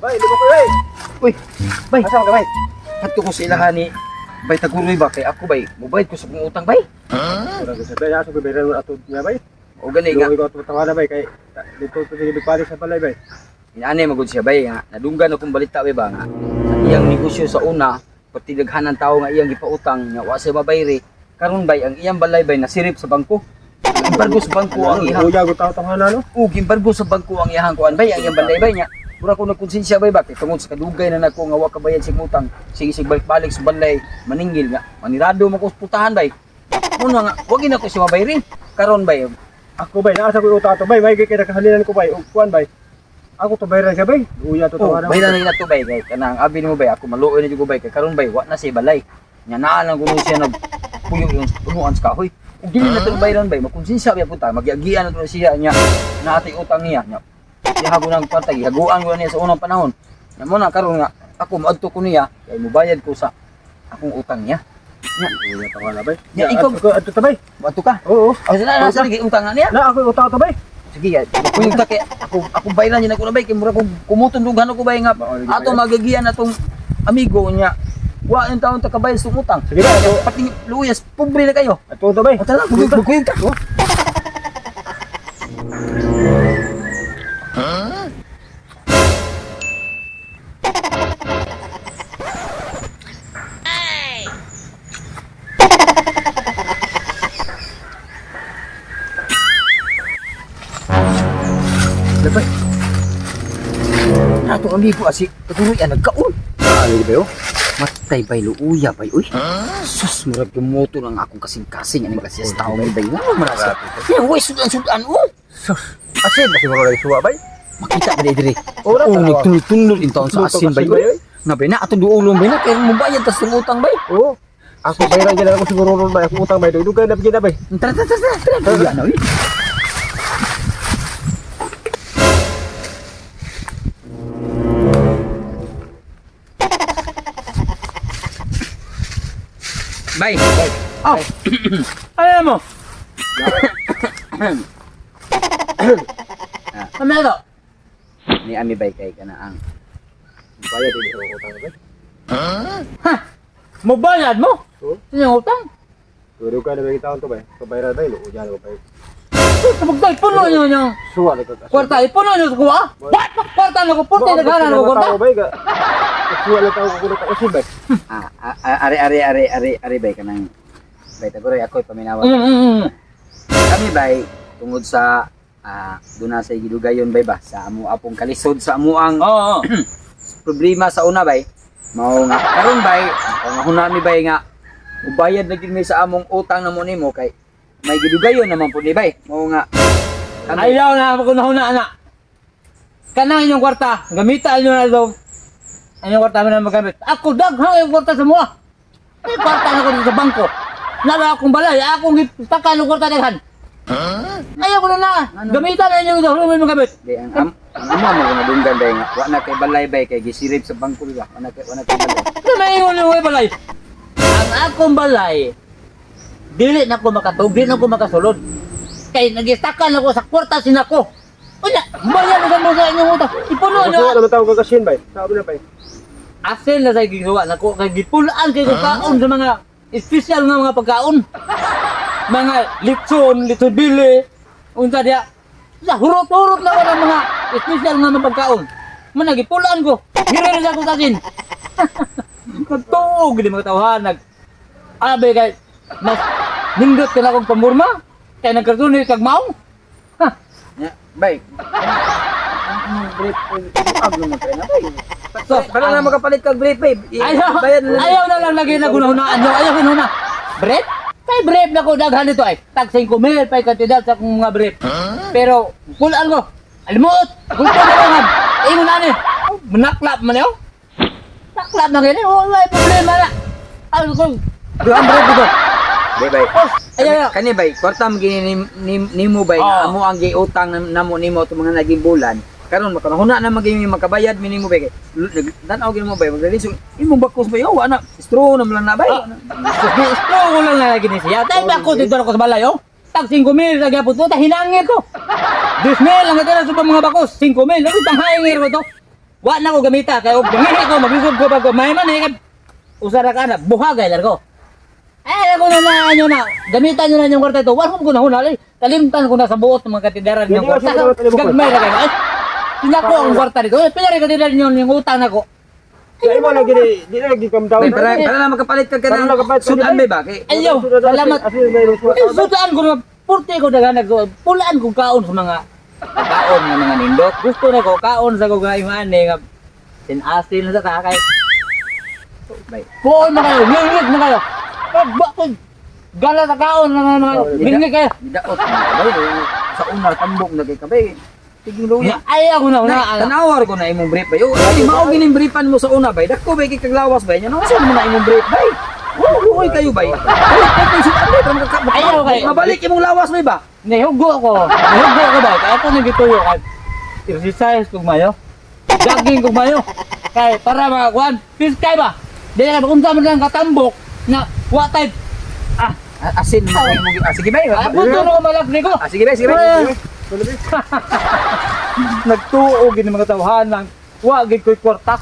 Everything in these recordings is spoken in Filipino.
Bay, di ba ko bay? Uy, bay. Asa ka bay? Hadto ko sa ilahan ni bay taguloy ba kay ako bay. Mubayad ko sa kong utang bay. Wala ka sa bay, asa ko bayran mo ato niya bay. O gani nga. Ikaw ato tawana bay kay dito to sige balik sa balay bay. Inaanay magud siya bay nga. Nadunggan akong balita bay ba nga. Sa iyang negosyo sa una, pati daghanan tao nga iyang gipautang nga wa siya mabayri. Karon bay ang iyang balay bay nasirip sa bangko. Gimbargo sa bangko ang iyang Uya go taw tawhana no. gimbargo sa bangko ang iyang kuan bay ang iyang balay bay nya. Mura ko nagkonsensya bay ba kay tungod sa kadugay na nako nga wa ka bayad sig utang. Sige balik sa balay maningil nga. Manirado mo ko sa putahan bay. Muna nga wag na ko siya mabayri. Karon bay Ako bay, naasa ko uta to bay, may kay nakahalinan ko bay. Og kuan bay. Ako to bayran siya bay. Uya to tawana. bayra na to bay kay kanang abi nimo bay ako maluoy na jud ko bay kay karon bay wa na si balay. Nya naa lang kuno siya nag puyo yung punuan sa kahoy. Ug dili na to bayran bay makonsensya bay punta magyagian na to siya nya naati utang niya nya. Ihago nang patay, haguan ko niya sa unang panahon. Nya mo na karon nga ako moadto ko niya kay mobayad ko sa akong utang niya. Nya Uya tawana bay. Ya, ikaw- ko ato to bay. moadto ka. Oo. O sana sa lagi utang na niya. Na ako uta to bay. Sige, kung ta kay ako bayran niya na ko na bay kay mura ko kumutong dughan ko bay nga ato magagian atong amigo niya. Wa yung taon ta kabayad sa utang. Sige ba, ako- pati luyas pobre na kayo. Ato to bay. O tara, magkuyog ka. Dapat. Nato amigo asi, tuloy nagkaon. Ano ba yo? Matay bay luuya bay uy. Sus murag gumoto lang akong kasing-kasing ani kasi sa tao may bay nga marasa. Ya way sudan-sudan oh. Asin ba siguro lagi suwa bay? Makita ba dire? Ora, Oh, tanawa. nagtunod-tunod in taon sa asin bay. Asin, bay, oy. Nga bay na ato duulong bay na kay mubayad tas ng utang bay. Oo. Ako bayran gyud ako siguro ron bay, ako utang bay. Dugay na gyud na bay. Tara tara tara. Luuya na uy. Bay. Ah. Ano mo? Ano ito? Ni ami bay kay kana ang Bayad din ako utang bay. Mabayad mo? Oo. Sino yung utang? Dugay na bay taon to bay. So bayran bay, uya na bay. Kapag puno nyo yung Suwa na ka. kwarta, ipuno nyo sa kuha? What? Kwarta na ko, puti naghanan ko kwarta? bay ka. Suwa na tao ko kuno ka usin bay. Ari bay ka nang bay taguray ako'y paminawa. Kami bay tungod sa duna sa gidugayon bay ba sa amo apong kalisod sa amo ang Oo. problema sa una bay mao nga karon bay nga hunami bay nga ubayad na gid mi sa among utang na mo nimo kay may gidugayon naman po ni bay mao nga kami Ayaw na ako na na. Kanang inyong kwarta, gamitan nyo na daw. Inyong kwarta mo na magamit. Ako daghang yung kwarta sa mga. May kwarta na ko dito sa bangko. Nala akong balay, akong taka ng kwarta daghan. Ayaw ko na. Gamitan na inyong ito, may magamit. di ang amo mo na dunggan bay nga wa na kay balay bay kay gisirip sa bangko ba wa na kay balay Ito na ingon yung balay. Ang akong balay, dili na ko makatug, dili na ko makasulod. Kay nagistakan ako sa kwarta sinako. Unya, bayan na mo sa inyong utang. Ipuno nyo. Suwa na tao ka kasin bay. Sabi na bay. Asin na sa ginawa na ko kay gipulaan kay kaon sa mga espesyal nga mga pagkaon. Mga litson bili, unsa dia. Sa hurot-hurot na wala mga espesyal nga mga pagkaon. Man gipulaan ko. Hira na ako sa asin. Nagtuog di mga tawhan abe kay mas nindot ka na akong pamurma. Kay nagkartuni kag maong. nya bay ang brief aglo mo kay na bay So, bala na makapalit kag brief bay bayad na lang Ayaw na lang lagi na gunahunaan nyo. Ayaw na. Brief? Kay brief na ko daghan nito ay. Tag 5,000 pa'y kantidad sa akong mga brief. Pero, kulaan ko. Alimuot. Gusto na lang. Ingon na ni. Menaklap man yun. Naklap na ganyan. Wala problema na. Ano ko. Doon brief dito. bay bay Ayaw. kani bay kwarta mo gini nimo bay nga Oo. amo ang giutang namo nimo to mga naging bulan karon makanahuna na maging makabayad minimo bay dan-aw gid mo bay magdalisod imong bakos bay wa na straw na lang na bay Gusto ko lang na lagi ni siya. Tayo ba ako dito ako sa balay, oh? Tag 5,000 lagi po ito. Hinangin ko. 10,000 lang ito na sa mga bakos. 5,000. Lagi pang hangir ko ito. Wa na ko gamita kay og gangi ko maglisod ko bago may man kay usara ka na buhagay lang ko. Ako na nyo na, gamitan nyo na yung kwarta ito. Wala ko na hunali. Kalimtan ko na sa buot ng mga katidaran yung kwarta. Gagmay na kayo. Tinako ang kwarta dito. Pinari katidaran nyo yung utang ako. Kaya mo lagi di lagi kam daw. Bay, para na magkapalit ka Para ng magkapalit ka, sudan bay. bay ba? Kay Ayaw, salamat. Sudaan ko na, purti ko na pulaan ko kaon sa mga kaon ng mga nindot. Gusto na ko, kaon sa kong iman nga sinasil na sa kakay. bay. Puon na kayo, ngingit na kayo. Bakit? Gala sa kaon na mga ngingit kayo. Daot na bay. Sa una tambok na kay kabay. Tiging luya. Ayaw ko na, Tanawar ko na imong brief bay. Ay mao gining briefan mo sa una bay. Dako bay kay kaglawas bay. Nya nasa mo na imong brief bay. Uy kayo bay. Ayaw kayo. Mabalik imong lawas bay ba? Nahugo ko ba? Kaya ako nagituyo kay exercise kung mayo. Jogging kung mayo. Kay para makakuan. Piskay ba? Dili ka kung saan lang katambok na what type. Asin mo imong sige bay. Punto na ko malapni ko. Sige bay, sige bay. Nagtuo gini mga tawhanan. Wa gid ko'y kwarta.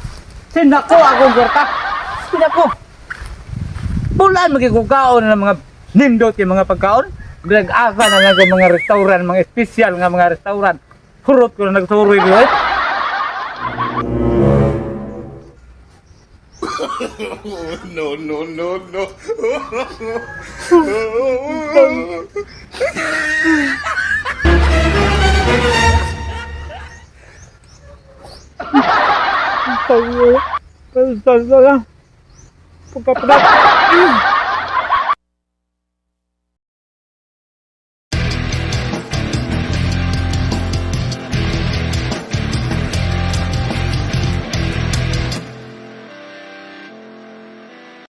Sinako akong kwarta. Sinako. Bulan magkikukaon ng mga nindot yung mga pagkaon. Nag-asa na lang ang mga restaurant, mga espesyal nga mga restaurant. Hurot ko na nagsuroy ko eh. No, no, no, no. Pagkapadat.